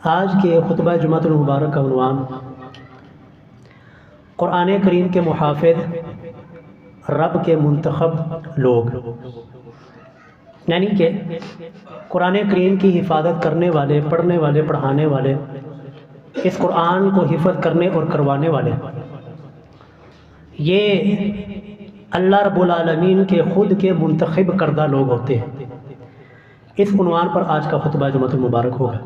آج کے خطبہ جمعۃ المبارک کا عنوان قرآن کریم کے محافظ رب کے منتخب لوگ، یعنی کہ قرآن کریم کی حفاظت کرنے والے، پڑھنے والے، پڑھانے والے، اس قرآن کو حفظ کرنے اور کروانے والے، یہ اللہ رب العالمین کے خود کے منتخب کردہ لوگ ہوتے ہیں۔ اس عنوان پر آج کا خطبہ جمعۃ المبارک ہوگا۔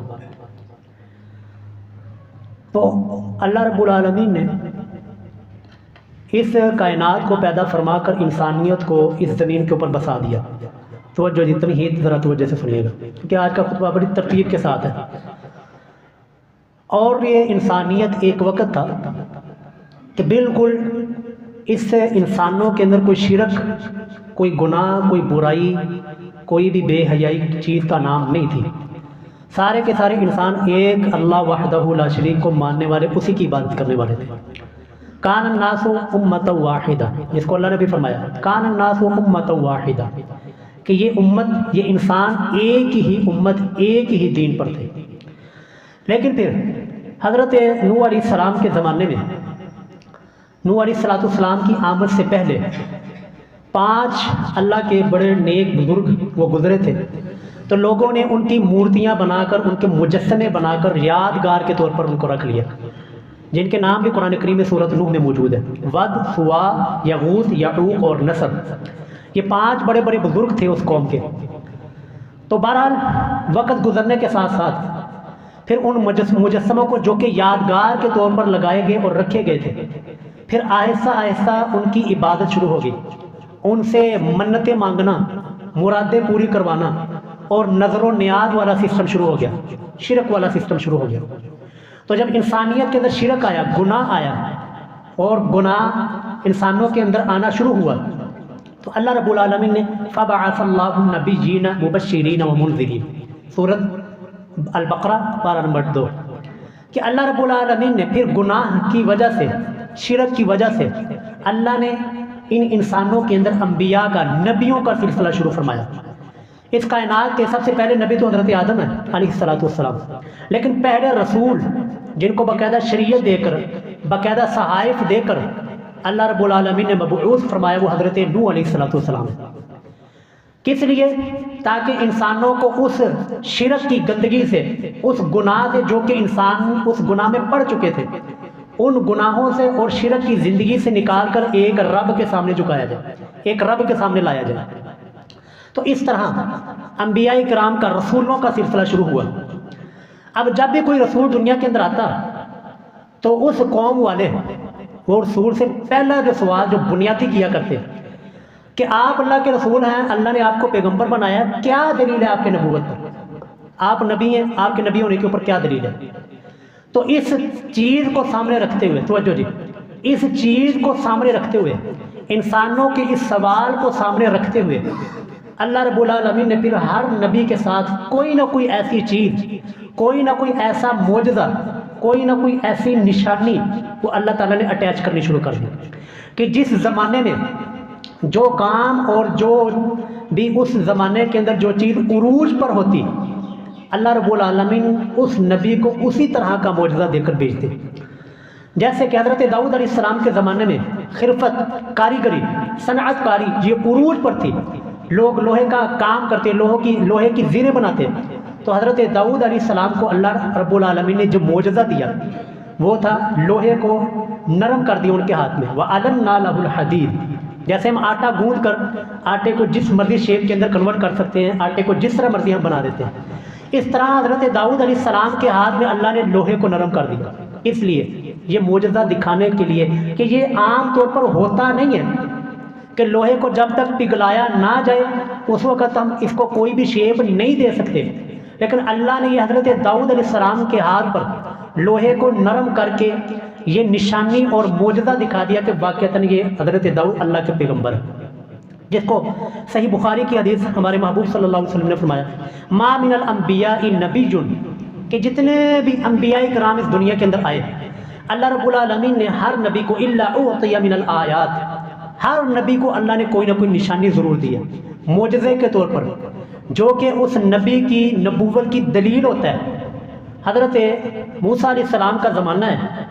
تو اللہ رب العالمین نے اس کائنات کو پیدا فرما کر انسانیت کو اس زمین کے اوپر بسا دیا۔ توجہ جتنی ہی ذرا توجہ سے سنیے گا، کیونکہ آج کا خطبہ بڑی ترتیب کے ساتھ ہے۔ اور یہ انسانیت ایک وقت تھا کہ بالکل اس سے انسانوں کے اندر کوئی شرک، کوئی گناہ، کوئی برائی، کوئی بھی بے حیائی چیز کا نام نہیں تھی۔ سارے کے سارے انسان ایک اللہ وحدہ لا شریک کو ماننے والے، اسی کی عبادت کرنے والے تھے۔ کان الناس امۃ واحدہ، جس کو اللہ نے بھی فرمایا کان الناس امۃ واحدہ، کہ یہ امت، یہ انسان ایک ہی امت، ایک ہی دین پر تھے۔ لیکن پھر حضرت نوح علیہ السلام کے زمانے میں، نوح علیہ السلام کی آمد سے پہلے 5 اللہ کے بڑے نیک بزرگ وہ گزرے تھے، تو لوگوں نے ان کی مورتیاں بنا کر، ان کے مجسمے بنا کر یادگار کے طور پر ان کو رکھ لیا، جن کے نام بھی قرآن کریم میں سورۃ نوح میں موجود ہے۔ ود، سوا، یغوث، یعوق اور نصر، یہ 5 بڑے بڑے بزرگ تھے اس قوم کے۔ تو بہرحال وقت گزرنے کے ساتھ ساتھ پھر ان مجسموں کو، جو کہ یادگار کے طور پر لگائے گئے اور رکھے گئے تھے، پھر آہستہ آہستہ ان کی عبادت شروع ہوگی، ان سے منتیں مانگنا، مرادیں پوری کروانا، اور نظر و نیاز والا سسٹم شروع ہو گیا، شرک والا سسٹم شروع ہو گیا۔ تو جب انسانیت کے اندر شرک آیا، گناہ آیا، اور گناہ انسانوں کے اندر آنا شروع ہوا، تو اللہ رب العالمین نے فَبَعَثَ اللَّهُ النَّبِيِّينَ مُبَشِّرِينَ وَمُنذِرِينَ، سورۃ البقرہ پارہ نمبر 2، کہ اللہ رب العالمین نے پھر گناہ کی وجہ سے، شرک کی وجہ سے، اللہ نے ان انسانوں کے اندر انبیاء کا، نبیوں کا سلسلہ شروع فرمایا۔ اس کائنات کے سب سے پہلے نبی تو حضرت آدم ہے علیہ السلام، لیکن پہلے رسول جن کو باقاعدہ شریعت دے کر، باقاعدہ صحائف دے کر اللہ رب العالمین نے مبعوث فرمایا، وہ حضرت نوح علیہ السلام ہے۔ کس لیے؟ تاکہ انسانوں کو اس شرک کی گندگی سے، اس گناہ سے، جو کہ انسان اس گناہ میں پڑ چکے تھے، ان گناہوں سے اور شرک کی زندگی سے نکال کر ایک رب کے سامنے جھکایا جائے، ایک رب کے سامنے لایا جائے۔ تو اس طرح انبیاء کرام کا، رسولوں کا سلسلہ شروع ہوا۔ اب جب بھی کوئی رسول دنیا کے اندر آتا تو اس قوم والے وہ رسول سے پہلا جو سوال جو بنیادی کیا کرتے کہ آپ اللہ کے رسول ہیں، اللہ نے آپ کو پیغمبر بنایا، کیا دلیل ہے آپ کے نبوت پر؟ آپ نبی ہیں، آپ کے نبی ہونے کے اوپر کیا دلیل ہے؟ تو اس چیز کو سامنے رکھتے ہوئے، توجہ جی، اس چیز کو سامنے رکھتے ہوئے، انسانوں کے اس سوال کو سامنے رکھتے ہوئے، اللہ رب العالمین نے پھر ہر نبی کے ساتھ کوئی نہ کوئی ایسی چیز، کوئی نہ کوئی ایسا معجزہ، کوئی نہ کوئی ایسی نشانی وہ اللہ تعالیٰ نے اٹیچ کرنی شروع کر دی، کہ جس زمانے میں جو کام اور جو بھی اس زمانے کے اندر جو چیز عروج پر ہوتی، اللہ رب العالمین اس نبی کو اسی طرح کا معجزہ دے کر بھیجتے۔ جیسے کہ حضرت داؤد علیہ السلام کے زمانے میں خرفت، کاریگری، صنعت کاری یہ عروج پر تھی، لوگ لوہے کا کام کرتے، لوہے کی زیریں بناتے، تو حضرت داؤد علیہ السلام کو اللہ رب العالمین نے جو معجزہ دیا وہ تھا لوہے کو نرم کر دیا ان کے ہاتھ میں، وَأَلَنَّا لَهُ الْحَدِيدَ۔ جیسے ہم آٹا گوندھ کر آٹے کو جس مرضی شیپ کے اندر کنورٹ کر سکتے ہیں، آٹے کو جس طرح مرضی ہم بنا دیتے ہیں، اس طرح حضرت داؤد علیہ السلام کے ہاتھ میں اللہ نے لوہے کو نرم کر دیا۔ اس لیے یہ معجزہ دکھانے کے لیے کہ یہ عام طور پر ہوتا نہیں ہے کہ لوہے کو جب تک پگھلایا نہ جائے اس وقت ہم اس کو کوئی بھی شیپ نہیں دے سکتے، لیکن اللہ نے یہ حضرت داؤد علیہ السلام کے ہاتھ پر لوہے کو نرم کر کے یہ نشانی اور معجزہ دکھا دیا کہ واقعتاً یہ حضرت داؤد اللہ کے پیغمبر ہے، جس کو صحیح بخاری کی حدیث ہمارے محبوب صلی اللہ علیہ وسلم نے فرمایا، ما من الانبیاء نبی، کہ جتنے بھی انبیاء کرام اس دنیا کے اندر آئے، اللہ رب العالمین نے ہر نبی کو الا اعطی من الآیات، ہر نبی کو اللہ نے کوئی نہ کوئی نشانی ضرور دی ہے معجزے کے طور پر، جو کہ اس نبی کی نبوت کی دلیل ہوتا ہے۔ حضرت موسیٰ علیہ السلام کا زمانہ ہے،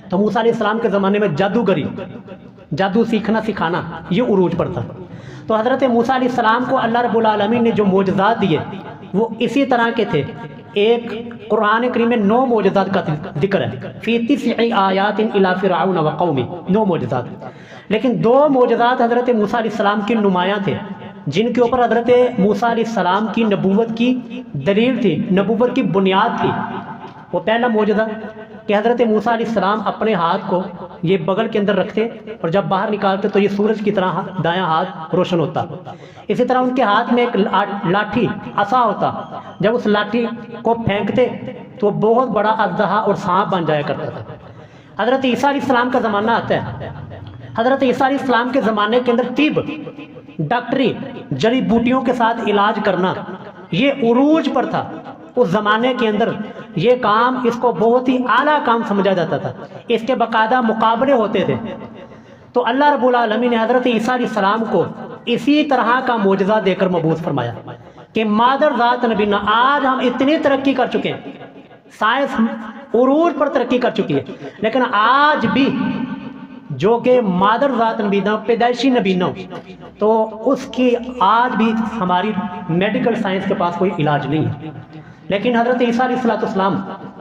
تو موسیٰ علیہ السلام کے زمانے میں جادوگری، جادو سیکھنا سکھانا یہ عروج پر تھا۔ تو حضرت موسیٰ علیہ السلام کو اللہ رب العالمین نے جو معجزات دیے وہ اسی طرح کے تھے۔ ایک قرآن کریم میں 9 معجزات کا ذکر ہے، فی 9 آیات الی فرعون وقومہ، 9 معجزات، لیکن 2 معجزات حضرت موسیٰ علیہ السلام کی نمایاں تھے، جن کے اوپر حضرت موسیٰ علیہ السلام کی نبوت کی دلیل تھی، نبوت کی بنیاد تھی۔ وہ پہلا معجزہ کہ حضرت موسیٰ علیہ السلام اپنے ہاتھ کو یہ بغل کے اندر رکھتے اور جب باہر نکالتے تو یہ سورج کی طرح دایاں ہاتھ روشن ہوتا۔ اسی طرح ان کے ہاتھ میں ایک لاٹھی عصا ہوتا، جب اس لاٹھی کو پھینکتے تو بہت بڑا اژدہا اور سانپ بن جایا کرتا تھا۔ حضرت عیسیٰ علیہ السلام کا زمانہ آتا ہے، حضرت عیسیٰ علیہ السلام کے زمانے کے اندر طب، ڈاکٹری، جڑی بوٹیوں کے ساتھ علاج کرنا یہ عروج پر تھا۔ اس زمانے کے اندر یہ کام اس کو بہت ہی اعلیٰ کام سمجھا جاتا تھا، اس کے باقاعدہ مقابلے ہوتے تھے۔ تو اللہ رب العالمین نے حضرت عیسیٰ علیہ السلام کو اسی طرح کا معجزہ دے کر مبعوث فرمایا کہ مادر ذات نبینا، آج ہم اتنی ترقی کر چکے ہیں، سائنس عروج پر ترقی کر چکی ہے، لیکن آج بھی جو کہ مادر ذات نبینا، پیدائشی نبینا، تو اس کی آج بھی ہماری میڈیکل سائنس کے پاس کوئی علاج نہیں ہے۔ لیکن حضرت عیسیٰ علیہ السلام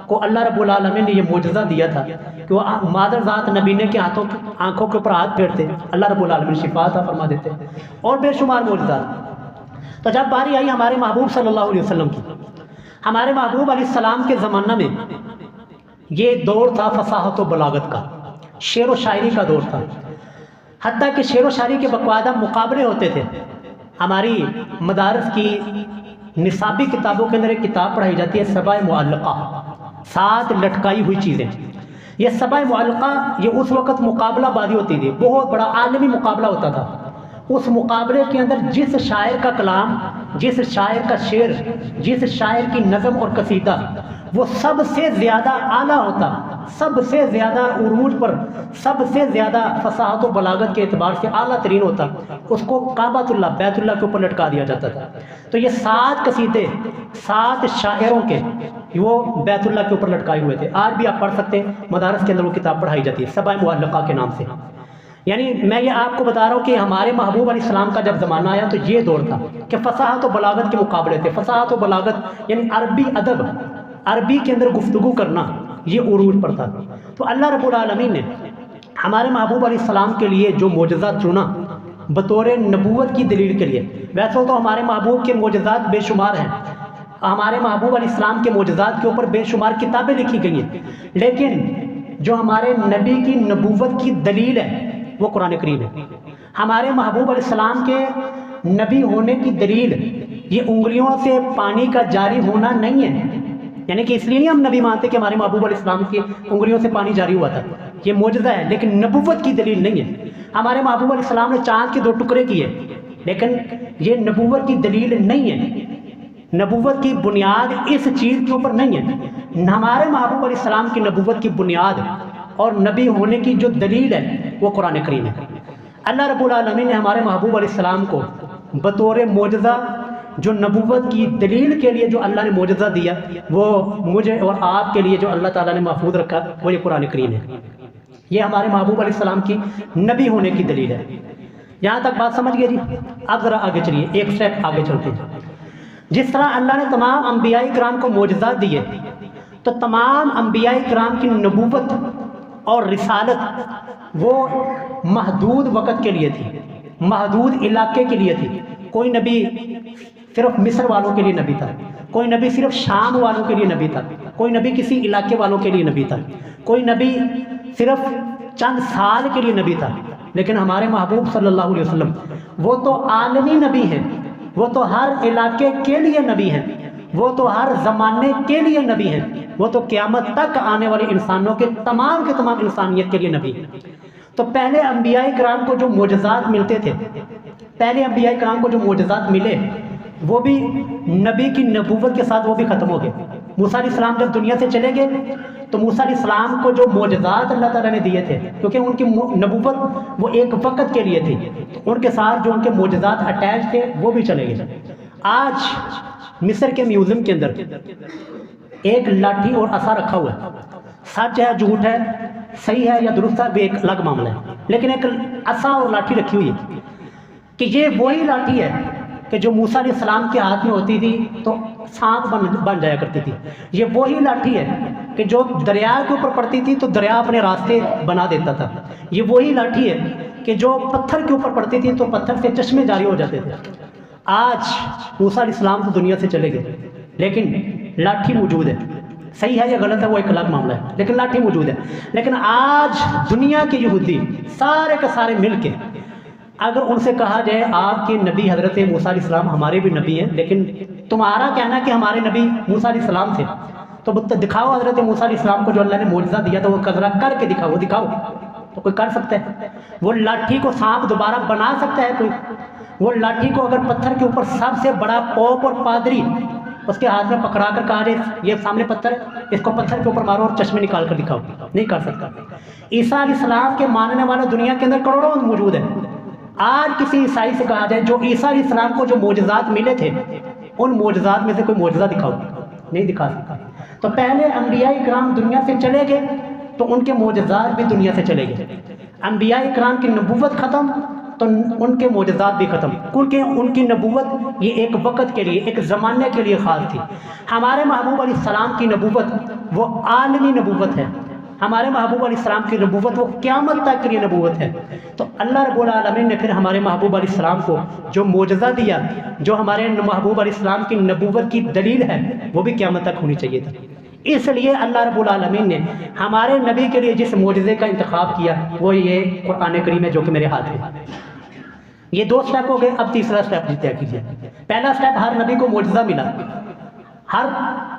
کو اللہ رب العالمین نے یہ معجزہ دیا تھا کہ وہ مادر ذات نبینے کے آنکھوں کے اوپر ہاتھ پھیرتے، اللہ رب العالمین شفا عطا فرما دیتے، اور بے شمار معجزات۔ تو جب باری آئی ہمارے محبوب صلی اللہ علیہ وسلم کی، ہمارے محبوب علیہ السلام کے زمانہ میں یہ دور تھا فصاحت و بلاغت کا، شعر و شاعری کا دور تھا، حتیٰ کہ شعر و شاعری کے باقاعدہ مقابلے ہوتے تھے۔ ہماری مدارس کی نصابی کتابوں کے اندر ایک کتاب پڑھائی جاتی ہے، سبع معلقہ، 7 لٹکائی ہوئی چیزیں۔ یہ سبع معلقہ یہ اس وقت مقابلہ بازی ہوتی تھی، بہت بڑا عالمی مقابلہ ہوتا تھا۔ اس مقابلے کے اندر جس شاعر کا کلام، جس شاعر کا شعر، جس شاعر کی نظم اور قصیدہ وہ سب سے زیادہ اعلیٰ ہوتا، سب سے زیادہ عروج پر، سب سے زیادہ فصاحت و بلاغت کے اعتبار سے اعلیٰ ترین ہوتا، اس کو کعبۃ اللہ، بیت اللہ کے اوپر لٹکا دیا جاتا تھا۔ تو یہ 7 قصیدے 7 شاعروں کے وہ بیت اللہ کے اوپر لٹکائے ہوئے تھے۔ آج بھی آپ پڑھ سکتے ہیں، مدارس کے اندر وہ کتاب پڑھائی جاتی ہے سبع معلقہ کے نام سے۔ یعنی میں یہ آپ کو بتا رہا ہوں کہ ہمارے محبوب علیہ السلام کا جب زمانہ آیا تو یہ دور تھا کہ فصاحت و بلاغت کے مقابلے تھے۔ فصاحت و بلاغت یعنی عربی ادب، عربی کے اندر گفتگو کرنا، یہ عروج پر تھا۔ تو اللہ رب العالمین نے ہمارے محبوب علیہ السلام کے لیے جو معجزات چنا بطور نبوت کی دلیل کے لیے، ویسے تو ہمارے محبوب کے معجزات بے شمار ہیں، ہمارے محبوب علیہ السلام کے معجزات کے اوپر بے شمار کتابیں لکھی گئی ہیں، لیکن جو ہمارے نبی کی نبوت کی دلیل ہے وہ قرآن کریم ہے۔ ہمارے محبوب علیہ السلام کے نبی ہونے کی دلیل یہ انگلیوں سے پانی کا جاری ہونا نہیں ہے، یعنی کہ اس لیے نہیں ہم نبی مانتے کہ ہمارے محبوب علیہ السلام کی انگلیوں سے پانی جاری ہوا تھا، یہ معجزہ ہے لیکن نبوت کی دلیل نہیں ہے۔ ہمارے محبوب علیہ السلام نے چاند کے 2 ٹکڑے کیے، لیکن یہ نبوت کی دلیل نہیں ہے، نبوت کی بنیاد اس چیز کے اوپر نہیں ہے۔ ہمارے محبوب علیہ السلام کی نبوت کی بنیاد اور نبی ہونے کی جو دلیل ہے وہ قرآن کریم ہے۔ اللہ رب العالمین نے ہمارے محبوب علیہ السلام کو بطور معجزہ جو نبوت کی دلیل کے لیے جو اللہ نے معجزہ دیا، وہ مجھے اور آپ کے لیے جو اللہ تعالیٰ نے محفوظ رکھا وہ یہ قرآن کریم ہے۔ یہ ہمارے محبوب علیہ السلام کی نبی ہونے کی دلیل ہے۔ یہاں تک بات سمجھ گئے جی؟ اب ذرا آگے چلیے، ایک سٹیپ آگے چلتے ہیں۔ جس طرح اللہ نے تمام انبیاء کرام کو معجزات دیے، تو تمام انبیاء کرام کی نبوت اور رسالت وہ محدود وقت کے لیے تھی، محدود علاقے کے لیے تھی۔ کوئی نبی صرف مصر والوں کے لیے نبی تھا، کوئی نبی صرف شام والوں کے لیے نبی تھا، کوئی نبی کسی علاقے والوں کے لیے نبی تھا، کوئی نبی صرف چند سال کے لیے نبی تھا۔ لیکن ہمارے محبوب صلی اللہ علیہ وسلم وہ تو عالمی نبی ہیں، وہ تو ہر علاقے کے لیے نبی ہیں، وہ تو ہر زمانے کے لیے نبی ہیں، وہ تو قیامت تک آنے والے انسانوں کے تمام انسانیت کے لیے نبی ہیں۔ تو پہلے انبیاء کرام کو جو معجزات ملتے تھے، پہلے انبیاء کرام کو جو معجزات ملے وہ بھی نبی کی نبوت کے ساتھ وہ بھی ختم ہو گئے۔ موسیٰ علیہ السلام جب دنیا سے چلے گئے تو موسیٰ علیہ السلام کو جو معجزات اللہ تعالیٰ نے دیے تھے، کیونکہ ان کی نبوت وہ ایک وقت کے لیے تھی، تو ان کے ساتھ جو ان کے معجزات اٹیچ تھے وہ بھی چلے گئے۔ آج مصر کے میوزیم کے اندر ایک لاٹھی اور عصا رکھا ہوا ہے، سچ ہے جھوٹ ہے، صحیح ہے یا درست ہے وہ ایک الگ معاملہ ہے، لیکن ایک عصا اور لاٹھی رکھی ہوئی ہے کہ یہ وہی لاٹھی ہے کہ جو موسیٰ علیہ السلام کے ہاتھ میں ہوتی تھی تو سانپ بن جایا کرتی تھی، یہ وہی لاٹھی ہے کہ جو دریا کے اوپر پڑتی تھی تو دریا اپنے راستے بنا دیتا تھا، یہ وہی لاٹھی ہے کہ جو پتھر کے اوپر پڑتی تھی تو پتھر سے چشمے جاری ہو جاتے تھے۔ آج موسیٰ علیہ السلام تو دنیا سے چلے گئے لیکن لاٹھی موجود ہے، صحیح ہے یا غلط ہے وہ ایک الگ معاملہ ہے، لیکن لاٹھی موجود ہے۔ لیکن آج دنیا کے یہودی سارے کے سارے مل کے اگر ان سے کہا جائے آپ کے نبی حضرت موسیٰ علیہ السلام ہمارے بھی نبی ہیں لیکن تمہارا کہنا ہے کہ ہمارے نبی موسیٰ علیہ السلام تھے، تو دکھاؤ حضرت موسیٰ علیہ السلام کو جو اللہ نے معجزہ دیا تھا وہ ذرا کر کے دکھاؤ، وہ دکھاؤ، تو کوئی کر سکتا ہے؟ وہ لاٹھی کو سانپ دوبارہ بنا سکتا ہے کوئی؟ وہ لاٹھی کو اگر پتھر کے اوپر سب سے بڑا پوپ اور پادری اس کے ہاتھ میں پکڑا کر کہا جائے یہ سامنے پتھر ہے، اس کو پتھر کے اوپر مارو اور چشمے نکال کر دکھاؤ، نہیں کر سکتا۔ عیسیٰ علیہ السلام کے ماننے والے دنیا کے اندر کروڑوں موجود ہیں، آج کسی عیسائی سے کہا جائے جو عیسیٰ علیہ السلام کو جو معجزات ملے تھے ان معجزات میں سے کوئی معجزہ دکھاؤ، نہیں دکھا سکتا۔ تو پہلے انبیاء کرام دنیا سے چلے گئے تو ان کے معجزات بھی دنیا سے چلے گئے، انبیاء کرام کی نبوت ختم تو ان کے معجزات بھی ختم، کیونکہ ان کی نبوت یہ ایک وقت کے لیے ایک زمانے کے لیے خاص تھی۔ ہمارے محبوب علیہ السلام کی نبوت وہ عالمی نبوت ہے، ہمارے محبوب علیہ السلام کی نبوت وہ قیامت تک کے لیے نبوت ہے۔ تو اللہ رب العالمین نے پھر ہمارے محبوب علیہ السلام کو جو معجزہ دیا، جو ہمارے محبوب علیہ السلام کی نبوت کی دلیل ہے، وہ بھی قیامت تک ہونی چاہیے تھا۔ اس لیے اللہ رب العالمین نے ہمارے نبی کے لیے جس معجزے کا انتخاب کیا وہ یہ قرآن کریم ہے جو کہ میرے ہاتھ میں ہے۔ یہ دو سٹیپ ہو گئے، اب تیسرا سٹیپ طے کیجیے۔ پہلا سٹیپ ہر نبی کو معجزہ ملا، ہر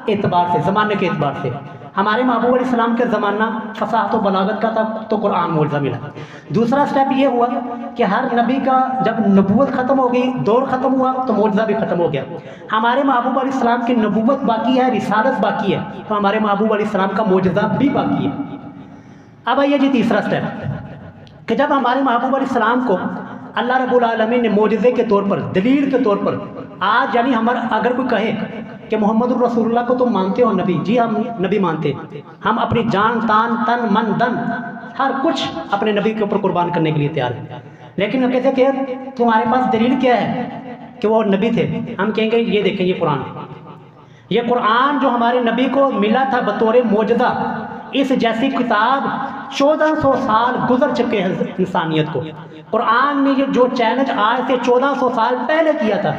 اعتبار سے، زمانے کے اعتبار سے۔ ہمارے محبوب علیہ السلام کے زمانہ فصاحت و بلاغت کا تھا تو قرآن معجزہ ملا۔ دوسرا سٹیپ یہ ہوا کہ ہر نبی کا جب نبوت ختم ہو گئی، دور ختم ہوا تو معجزہ بھی ختم ہو گیا۔ ہمارے محبوب علیہ السلام کی نبوت باقی ہے، رسالت باقی ہے، تو ہمارے محبوب علیہ السلام کا معجزہ بھی باقی ہے۔ اب آئیے جی تیسرا سٹیپ کہ جب ہمارے محبوب علیہ السلام کو اللہ رب العالمین نے معجزے کے طور پر، دلیل کے طور پر، آج یعنی اگر کوئی کہے کہ محمد الرسول اللہ کو تم مانتے ہو نبی، جی ہم نبی مانتے، ہم اپنی جان تن من دن ہر کچھ اپنے نبی کے اوپر قربان کرنے کے لیے تیار ہیں، لیکن کہتے کہ تمہارے پاس دلیل کیا ہے کہ وہ نبی تھے؟ ہم کہیں گے یہ دیکھیں یہ قرآن ہے، یہ قرآن جو ہمارے نبی کو ملا تھا بطور معجزہ، اس جیسی کتاب 1400 سال گزر چکے ہیں انسانیت کو۔ قرآن نے یہ جو چیلنج آج سے 1400 سال پہلے کیا تھا،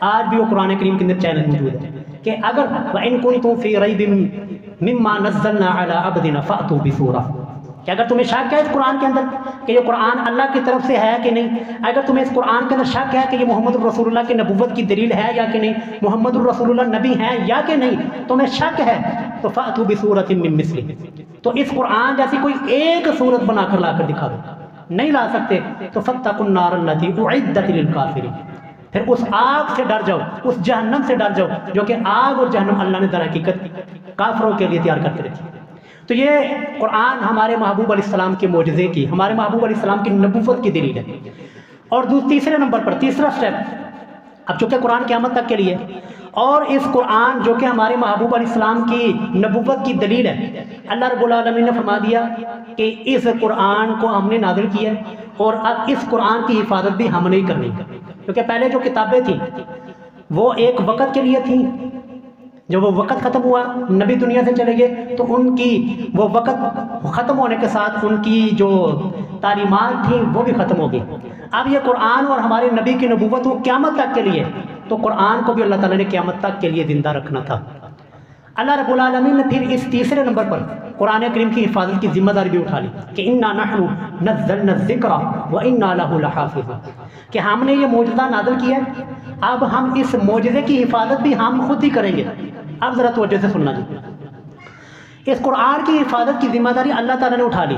آج بھی وہ قرآن کریم کے اندر چیلنج موجود ہے کہ اگر وَإِن كُنتُم فِي رَيْبٍ مِّمَّا نَزَّلْنَا عَلَىٰ عَبْدِنَا فَأْتُوا بِسُورَةٍ، کہ اگر تمہیں شک ہے اس قرآن کے اندر کہ یہ قرآن اللہ کی طرف سے ہے کہ نہیں، اگر تمہیں اس قرآن کے اندر شک ہے کہ یہ محمد الرسول اللہ کی نبوت کی دلیل ہے یا کہ نہیں، محمد الرسول اللہ نبی ہیں یا کہ نہیں، تمہیں شک ہے تو فَأْتُوا بِسُورَةٍ مِّن مِّثْلِهِ، تو اس قرآن جیسی کوئی ایک صورت بنا کر لا کر دکھا دو، نہیں لا سکتے تو فَاتَّقُوا النَّارَ الَّتِي أُعِدَّتْ لِلْكَافِرِينَ، پھر اس آگ سے ڈر جاؤ، اس جہنم سے ڈر جاؤ جو کہ آگ اور جہنم اللہ نے در حقیقت کافروں کے لیے تیار کرتے رکھی۔ تو یہ قرآن ہمارے محبوب علیہ السلام کے معجزے کی، ہمارے محبوب علیہ السلام کی نبوت کی دلیل ہے۔ اور تیسرے نمبر پر تیسرا سٹیپ، اب چونکہ قرآن قیامت تک کے لیے، اور اس قرآن جو کہ ہمارے محبوب علیہ السلام کی نبوت کی دلیل ہے، اللہ رب العالمین نے فرما دیا کہ اس قرآن کو ہم نے نازل کیا اور اب اس قرآن کی حفاظت بھی ہم نہیں کرنی، کیونکہ پہلے جو کتابیں تھیں وہ ایک وقت کے لیے تھیں، جب وہ وقت ختم ہوا، نبی دنیا سے چلے گئے تو ان کی وہ وقت ختم ہونے کے ساتھ ان کی جو تعلیمات تھیں وہ بھی ختم ہو گئی۔ اب یہ قرآن اور ہمارے نبی کی نبوت وہ قیامت تک کے لیے، تو قرآن کو بھی اللہ تعالیٰ نے قیامت تک کے لیے زندہ رکھنا تھا۔ اللہ رب العالمین نے پھر اس تیسرے نمبر پر قرآن کریم کی حفاظت کی ذمہ داری بھی اٹھا لی کہ اِنَّا نَحْنُ نَزَّلْنَا الذِّكْرَ وَإِنَّا لَهُ لَحَافِظُونَ، کہ ہم نے یہ معجزہ نازل کیا ہے، اب ہم اس معجزے کی حفاظت بھی ہم خود ہی کریں گے۔ اب ذرا توجہ سے سننا جی، اس قرآن کی حفاظت کی ذمہ داری اللہ تعالیٰ نے اٹھا لی،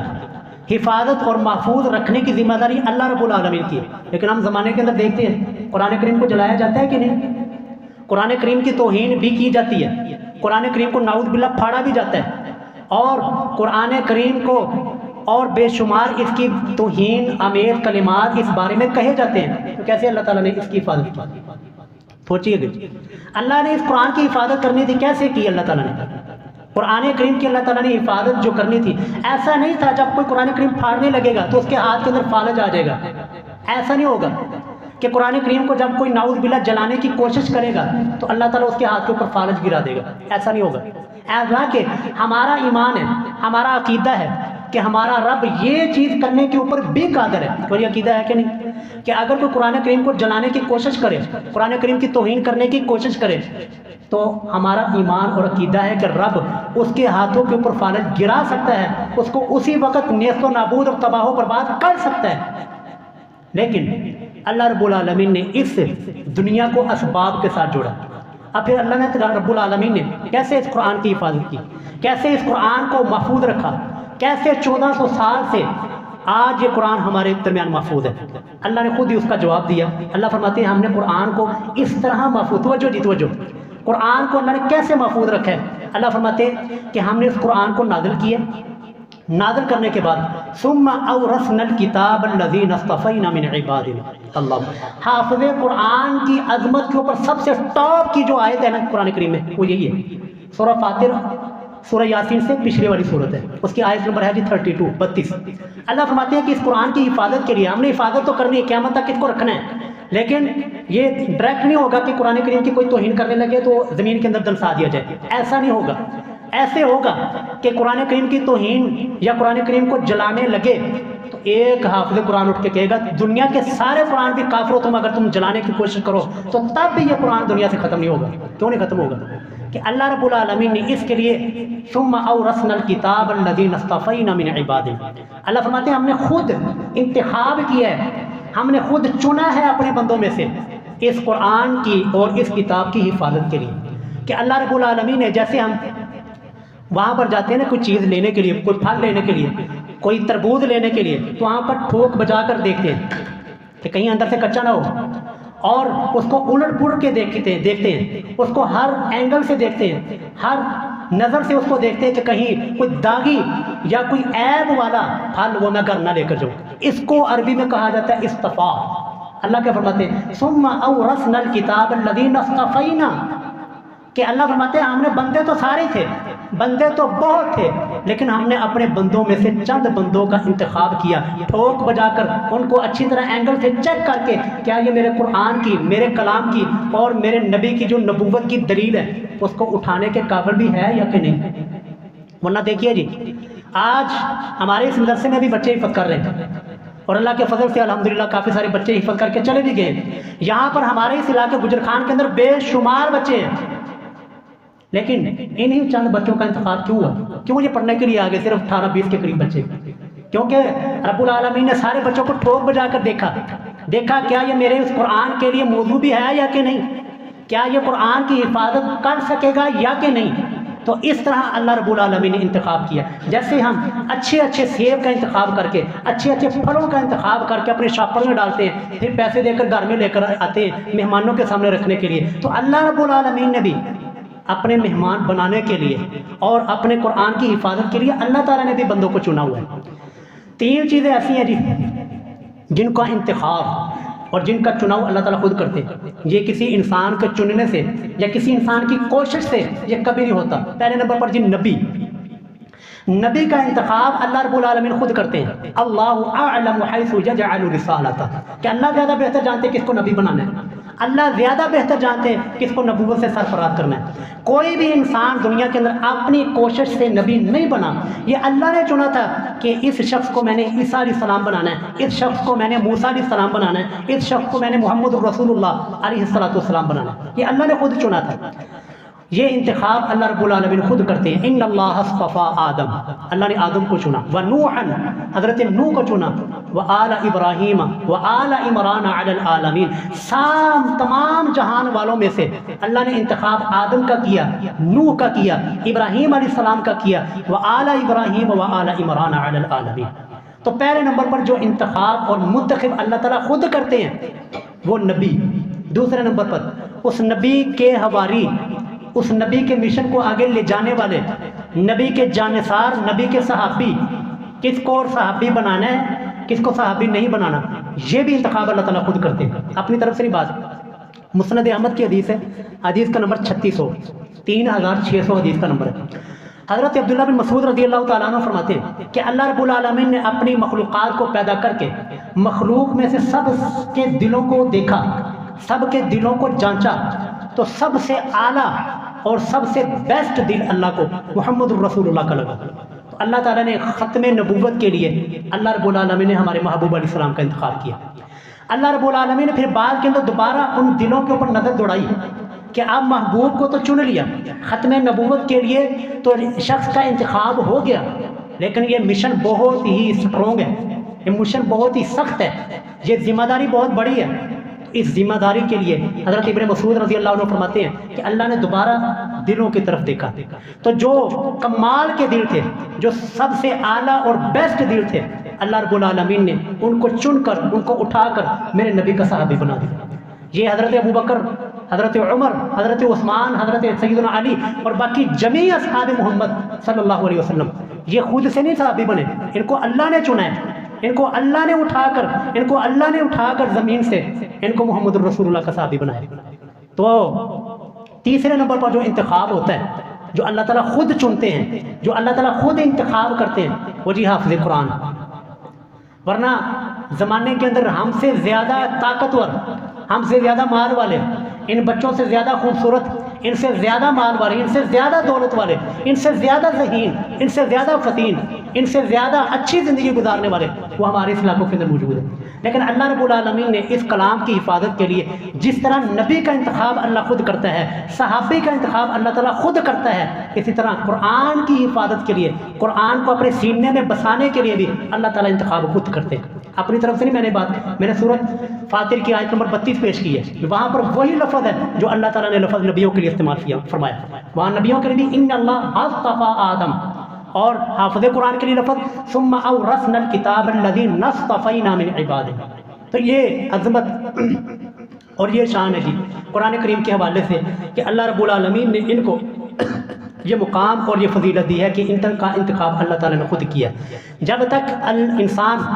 حفاظت اور محفوظ رکھنے کی ذمہ داری اللہ رب العالمین کی ہے، لیکن ہم زمانے کے اندر دیکھتے ہیں قرآن کریم کو جلایا جاتا ہے کہ نہیں، قرآن کریم کی توہین بھی کی جاتی ہے، قرآن کریم کو نعوذ باللہ پھاڑا بھی جاتا ہے، اور قرآن کریم کو اور بے شمار اس کی توہین آمیز کلمات اس بارے میں کہے جاتے ہیں، تو کیسے اللہ تعالیٰ نے اس کی حفاظت کی؟ سوچیے گا، اللہ نے اس قرآن کی حفاظت کرنی تھی، کیسے کی اللہ تعالیٰ نے؟ قرآن کریم کی اللہ تعالیٰ نے حفاظت جو کرنی تھی، ایسا نہیں تھا جب کوئی قرآن کریم پھاڑنے لگے گا تو اس کے ہاتھ کے اندر فالج آ جائے گا، ایسا نہیں ہوگا کہ قرآن کریم کو جب کوئی نعوذ باللہ جلانے کی کوشش کرے گا تو اللہ تعالیٰ اس کے ہاتھ کے اوپر فالج گرا دے گا، ایسا نہیں ہوگا۔ ایسا کہ ہمارا ایمان ہے، ہمارا عقیدہ ہے کہ ہمارا رب یہ چیز کرنے کے اوپر بھی قادر ہے، اور یہ عقیدہ ہے کہ نہیں کہ اگر کوئی قرآن کریم کو جلانے کی کوشش کرے، قرآن کریم کی توہین کرنے کی کوشش کرے، تو ہمارا ایمان اور عقیدہ ہے کہ رب اس کے ہاتھوں کے اوپر فالج گرا سکتا ہے، اس کو اسی وقت نیست و نابود اور تباہ و برباد کر سکتا ہے۔ لیکن اللہ رب العالمین نے اس دنیا کو اسباب کے ساتھ جوڑا۔ اب پھر اللہ نے رب العالمین نے کیسے اس قرآن کی حفاظت کی، کیسے اس قرآن کو محفوظ رکھا، کیسے 1400 سال سے آج یہ قرآن ہمارے درمیان محفوظ ہے۔ اللہ نے خود ہی اس کا جواب دیا۔ اللہ فرماتے ہیں ہم نے قرآن کو اس طرح محفوظ، توجہ قرآن کو اللہ نے کیسے محفوظ رکھا ہے۔ اللہ فرماتے ہیں کہ ہم نے اس قرآن کو نازل کیا، نازل کرنے کے بعد ثم اورثنا الکتاب الذین اصطفینا من عبادنا، اللہ حافظ قرآن کی عظمت کے اوپر سب سے ٹاپ کی جو آیت ہے نا قرآن کریم میں وہ یہی ہے، سورہ فاتر، سورہ یاسین سے پچھلے والی صورت ہے، اس کی آیت نمبر ہے جی 32۔ اللہ فرماتے ہیں کہ اس قرآن کی حفاظت کے لیے ہم نے حفاظت تو کرنی ہے، قیامت تک اس کو رکھنا ہے، لیکن یہ ڈائریکٹ نہیں ہوگا کہ قرآن کریم کی کوئی توہین کرنے لگے تو زمین کے اندر دنسا دیا جائے، ایسا نہیں ہوگا۔ ایسے ہوگا کہ قرآن کریم کی توہین یا قرآن کریم کو جلانے لگے تو ایک حافظ قرآن اٹھ کے کہے گا دنیا کے سارے قرآن بھی کافر ہو تم اگر تم جلانے کی کوشش کرو، تو تب بھی یہ قرآن دنیا سے ختم نہیں ہوگا۔ کیوں نہیں ختم ہوگا؟ کہ اللہ رب العالمین نے اس کے لیے ثم اورثنا الکتاب الذین اصطفینا من عبادنا، اللہ فرماتے ہیں ہم نے خود انتخاب کیا ہے، ہم نے خود چنا ہے اپنے بندوں میں سے اس قرآن کی اور اس کتاب کی حفاظت کے لیے۔ کہ اللہ رب العالمین نے جیسے ہم وہاں پر جاتے ہیں نا کوئی چیز لینے کے لیے، کوئی پھل لینے کے لیے، کوئی تربوز لینے کے لیے، تو وہاں پر ٹھوک بجا کر دیکھتے ہیں کہ کہیں اندر سے کچا نہ ہو، اور اس کو الٹ پلٹ کے دیکھتے ہیں، اس کو ہر اینگل سے دیکھتے ہیں، ہر نظر سے اس کو دیکھتے ہیں کہ کہیں کوئی داغی یا کوئی عیب والا پھل وہ میں گھر نہ لے کر جاؤں۔ اس کو عربی میں کہا جاتا ہے اصطفا۔ اللہ کیا فرماتے ہیں ثم اورثنا الکتاب الذین اصطفینا، کہ اللہ فرماتے ہیں ہم نے بندے تو سارے تھے، بندے تو بہت تھے، لیکن ہم نے اپنے بندوں میں سے چند بندوں کا انتخاب کیا، ٹھوک بجا کر ان کو اچھی طرح اینگل سے چیک کر کے کیا یہ میرے قرآن کی، میرے کلام کی اور میرے نبی کی جو نبوت کی دلیل ہے اس کو اٹھانے کے قابل بھی ہے یا کہ نہیں۔ ورنہ دیکھیے جی آج ہمارے اس مدرسے میں بھی بچے حفظ کر رہے ہیں، اور اللہ کے فضل سے الحمدللہ کافی سارے بچے حفظ کر کے چلے بھی گئے۔ یہاں پر ہمارے اس علاقے گجر خان کے اندر بے شمار بچے ہیں، لیکن انہی چند بچوں کا انتخاب کیوں ہوا؟ کیوں یہ پڑھنے کے لیے آگے صرف 18-20 کے قریب بچے؟ کیونکہ رب العالمین نے سارے بچوں کو ٹھوک بجا کر دیکھا کیا یہ میرے اس قرآن کے لیے موضوع بھی ہے یا کہ نہیں، کیا یہ قرآن کی حفاظت کر سکے گا یا کہ نہیں۔ تو اس طرح اللہ رب العالمین نے انتخاب کیا، جیسے ہم اچھے سیب کا انتخاب کر کے، اچھے پھلوں کا انتخاب کر کے اپنے شاپر میں ڈالتے ہیں، پھر پیسے دے کر گھر میں لے کر آتے ہیں مہمانوں کے سامنے رکھنے کے لیے، تو اللہ رب العالمین نے بھی اپنے مہمان بنانے کے لیے اور اپنے قرآن کی حفاظت کے لیے اللہ تعالیٰ نے بھی بندوں کو چنا ہوا ہے۔ 3 چیزیں ایسی ہیں جی جن کا انتخاب اور جن کا چناؤ اللہ تعالیٰ خود کرتے ہیں، یہ کسی انسان کے چننے سے یا کسی انسان کی کوشش سے یہ کبھی نہیں ہوتا۔ پہلے نمبر پر جی نبی کا انتخاب اللہ رب العالمین خود کرتے ہیں۔ اللہ اعلم حیث یجعل رسالتہ، کہ اللہ زیادہ بہتر جانتے ہیں کس کو نبی بنانا ہے، اللہ زیادہ بہتر جانتے ہیں کس کو نبوت سے سرفراز کرنا ہے۔ کوئی بھی انسان دنیا کے اندر اپنی کوشش سے نبی نہیں بنا، یہ اللہ نے چنا تھا کہ اس شخص کو میں نے عیسیٰ علیہ السلام بنانا ہے، اس شخص کو میں نے موسیٰ علیہ السلام بنانا ہے، اس شخص کو میں نے محمد رسول اللہ علیہ السلام بنانا ہے، یہ اللہ نے خود چنا تھا۔ یہ انتخاب اللہ رب العالمین خود کرتے ہیں۔ ان اللہ اصطفیٰ آدم، اللہ نے آدم کو چنا، ونوحا، حضرت نوح کو چنا، وآل ابراہیم وآل عمران علی العالمین، تمام جہان والوں میں سے اللہ نے انتخاب آدم کا کیا، نوح کا کیا، ابراہیم علیہ السلام کا کیا، وآل ابراہیم وآل عمران علی العالمین۔ تو پہلے نمبر پر جو انتخاب اور منتخب اللہ تعالیٰ خود کرتے ہیں وہ نبی۔ دوسرے نمبر پر اس نبی کے حواری، اس نبی کے مشن کو آگے لے جانے والے، نبی کے جانثار، نبی کے صحابی، کس کو اور صحابی بنانا ہے کس کو صحابی نہیں بنانا، یہ بھی انتخاب اللہ تعالیٰ خود کرتے ہیں اپنی طرف سے نہیں۔ بات مسند احمد کی حدیث ہے، حدیث کا نمبر 3600، 3600 حدیث کا نمبر ہے۔ حضرت عبداللہ بن مسعود رضی اللہ تعالیٰ عنہ فرماتے ہیں کہ اللہ رب العالمین نے اپنی مخلوقات کو پیدا کر کے مخلوق میں سے سب کے دلوں کو دیکھا، سب کے دلوں کو جانچا، تو سب سے اعلیٰ اور سب سے بیسٹ دل اللہ کو محمد الرسول اللہ کا لگا۔ تو اللہ تعالیٰ نے ختم نبوت کے لیے اللہ رب العالمین نے ہمارے محبوب علیہ السلام کا انتخاب کیا۔ اللہ رب العالمین نے پھر بعد کے اندر دوبارہ ان دلوں کے اوپر نظر دوڑائی کہ اب محبوب کو تو چن لیا، ختم نبوت کے لیے تو شخص کا انتخاب ہو گیا، لیکن یہ مشن بہت ہی سٹرونگ ہے، یہ مشن بہت ہی سخت ہے، یہ ذمہ داری بہت بڑی ہے۔ اس ذمہ داری کے لیے حضرت ابن مسعود رضی اللہ عنہ فرماتے ہیں کہ اللہ نے دوبارہ دلوں کی طرف دیکھا، تو جو کمال کے دل تھے، جو سب سے اعلیٰ اور بیسٹ دل تھے، اللہ رب العالمین نے ان کو چن کر، ان کو اٹھا کر میرے نبی کا صحابی بنا دیا۔ یہ حضرت ابوبکر، حضرت عمر، حضرت عثمان، حضرت سیدنا علی اور باقی جمیع اصحاب محمد صلی اللہ علیہ وسلم یہ خود سے نہیں صحابی بنے، ان کو اللہ نے چنا ہے، ان کو اللہ نے اٹھا کر زمین سے ان کو محمد الرسول اللہ کا صحابی بنایا۔ تو تیسرے نمبر پر جو انتخاب ہوتا ہے، جو اللہ تعالیٰ خود چنتے ہیں، جو اللہ تعالیٰ خود انتخاب کرتے ہیں، وہ جی حافظ قرآن۔ ورنہ زمانے کے اندر ہم سے زیادہ طاقتور، ہم سے زیادہ مال والے، ان بچوں سے زیادہ خوبصورت، ان سے زیادہ مال والے، ان سے زیادہ دولت والے، ان سے زیادہ ذہین، ان سے زیادہ فتین، ان سے زیادہ اچھی زندگی گزارنے والے وہ ہمارے اس علاقوں کے اندر موجود ہیں۔ لیکن اللہ رب العالمین نے اس کلام کی حفاظت کے لیے جس طرح نبی کا انتخاب اللہ خود کرتا ہے، صحابی کا انتخاب اللہ تعالیٰ خود کرتا ہے، اسی طرح قرآن کی حفاظت کے لیے، قرآن کو اپنے سینے میں بسانے کے لیے بھی اللہ تعالیٰ انتخاب خود کرتے ہیں۔ اپنی طرف سے نہیں، میں نے سورۃ فاطر کی آیت نمبر 32 پیش کی ہے، وہاں پر وہی لفظ ہے جو اللہ تعالیٰ نے لفظ نبیوں کے لیے استعمال کیا، فرمایا وہاں نبیوں کے لیے بھی ان اللہ اصطفیٰ آدم، اور حافظ قرآن کے لیے لفظ ثم اورثنا الکتاب الذی نصطفینا من عبادنا۔ تو یہ عظمت اور یہ شان ہے جی قرآن کریم کے حوالے سے کہ اللہ رب العالمین نے ان کو یہ مقام اور یہ فضیلت دی ہے کہ ان کا انتخاب اللہ تعالیٰ نے خود کیا۔ جب تک انسان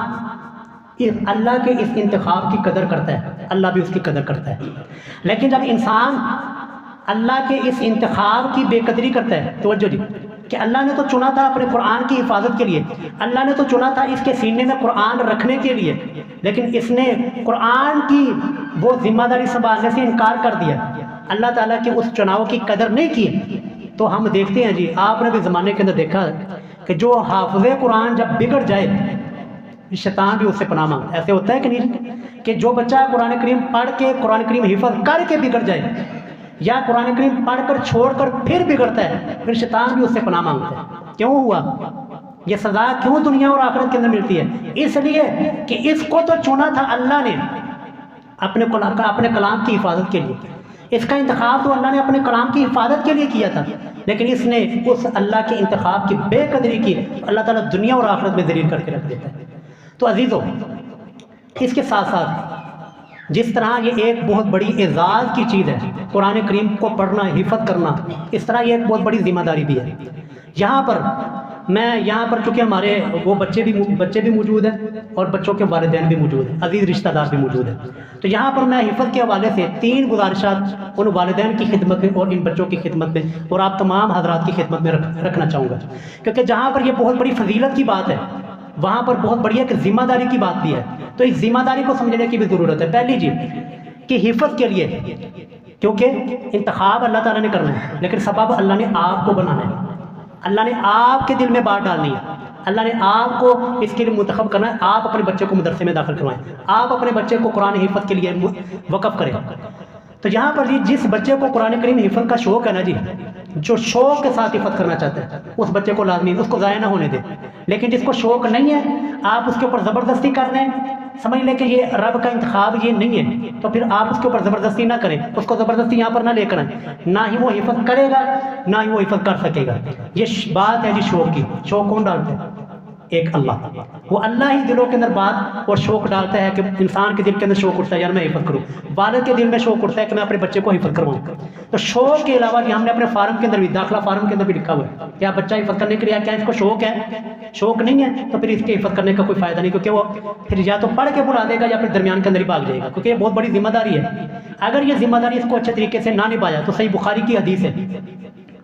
اللہ کے اس انتخاب کی قدر کرتا ہے، اللہ بھی اس کی قدر کرتا ہے، لیکن جب انسان اللہ کے اس انتخاب کی بے قدری کرتا ہے، توجہ جی، کہ اللہ نے تو چنا تھا اپنے قرآن کی حفاظت کے لیے، اللہ نے تو چنا تھا اس کے سینے میں قرآن رکھنے کے لیے، لیکن اس نے قرآن کی وہ ذمہ داری سنبھالنے سے انکار کر دیا، اللہ تعالیٰ کے اس چناؤ کی قدر نہیں کی، تو ہم دیکھتے ہیں جی، آپ نے بھی زمانے کے اندر دیکھا کہ جو حافظ قرآن جب بگڑ جائے شیطان بھی اس سے پناہ مانگتا ہے۔ ایسے ہوتا ہے کہ نہیں کہ جو بچہ قرآن کریم پڑھ کے، قرآن کریم حفظ کر کے بگڑ جائے، یا قرآن کریم پڑھ کر چھوڑ کر پھر بگڑتا ہے، پھر شیطان بھی اس سے پناہ مانگتا ہے۔ کیوں ہوا یہ سزا؟ کیوں دنیا اور آخرت کے اندر ملتی ہے؟ اس لیے کہ اس کو تو چنا تھا اللہ نے اپنے کلام کی حفاظت کے لیے، اس کا انتخاب تو اللہ نے اپنے کلام کی حفاظت کے لیے کیا تھا، لیکن اس نے اس اللہ کے انتخاب کی بے قدری کی، اللہ تعالیٰ دنیا اور آخرت میں ذلیل کر کے رکھ دیتا ہے۔ تو عزیزو، اس کے ساتھ ساتھ جس طرح یہ ایک بہت بڑی اعزاز کی چیز ہے قرآن کریم کو پڑھنا، حفظ کرنا، اس طرح یہ ایک بہت بڑی ذمہ داری بھی ہے۔ یہاں پر چونکہ ہمارے وہ بچے بھی موجود ہیں اور بچوں کے والدین بھی موجود ہیں، عزیز رشتہ دار بھی موجود ہیں، تو یہاں پر میں حفظ کے حوالے سے 3 گزارشات ان والدین کی خدمت میں اور ان بچوں کی خدمت میں اور آپ تمام حضرات کی خدمت میں رکھنا چاہوں گا، کیونکہ جہاں پر یہ بہت بڑی فضیلت کی بات ہے، وہاں پر بہت بڑی ایک ذمہ داری کی بات بھی ہے، تو اس ذمہ داری کو سمجھنے کی بھی ضرورت ہے۔ پہلی چیز کہ حفظ کے لیے، کیونکہ انتخاب اللہ تعالیٰ نے کرنا ہے، لیکن سبب اللہ نے آپ کو بنانا ہے، اللہ نے آپ کے دل میں بات ڈالنی ہے، اللہ نے آپ کو اس کے لیے منتخب کرنا ہے۔ آپ اپنے بچے کو مدرسے میں داخل کروائیں، آپ اپنے بچے کو قرآن حفظ کے لیے وقف کریں۔ تو یہاں پر جس بچے کو قرآن کریم حفظ کا شوق ہے نا جی، جو شوق کے ساتھ حفظ کرنا چاہتا ہے اس بچے کو لازمی اس کو ضائع نہ ہونے دیں، لیکن جس کو شوق نہیں ہے آپ اس کے اوپر زبردستی کر لیں، سمجھ لیں کہ یہ رب کا انتخاب یہ نہیں ہے، تو پھر آپ اس کے اوپر زبردستی نہ کریں، اس کو زبردستی یہاں پر نہ لے کر آئیں، نہ ہی وہ حفظ کرے گا نہ ہی وہ حفظ کر سکے گا۔ یہ بات ہے جی شوق کی، شوق کون ڈالتا ہے؟ ایک اللہ، وہ اللہ ہی دلوں کے اندر بات اور شوق ڈالتا ہے کہ انسان کے دل کے اندر شوق اٹھتا ہے یار میں حفظ کروں، والد کے دل میں شوق اٹھتا ہے کہ میں اپنے بچے کو حفظ کرواؤں۔ تو شوق کے علاوہ ہم نے اپنے فارم کے اندر بھی، داخلہ فارم کے اندر بھی لکھا ہوا ہے کیا بچہ حفظ کرنے کے لیے کیا اس کو شوق ہے؟ شوق نہیں ہے تو پھر اس کے حفظ کرنے کا کوئی فائدہ نہیں، کیونکہ وہ پھر یا تو پڑھ کے بلا دے گا یا پھر درمیان کے اندر ہی بھاگ جائے گا، کیونکہ یہ بہت بڑی ذمہ داری ہے۔ اگر یہ ذمہ داری اس کو اچھے طریقے سے نہ نبھایا تو صحیح بخاری کی حدیث ہے،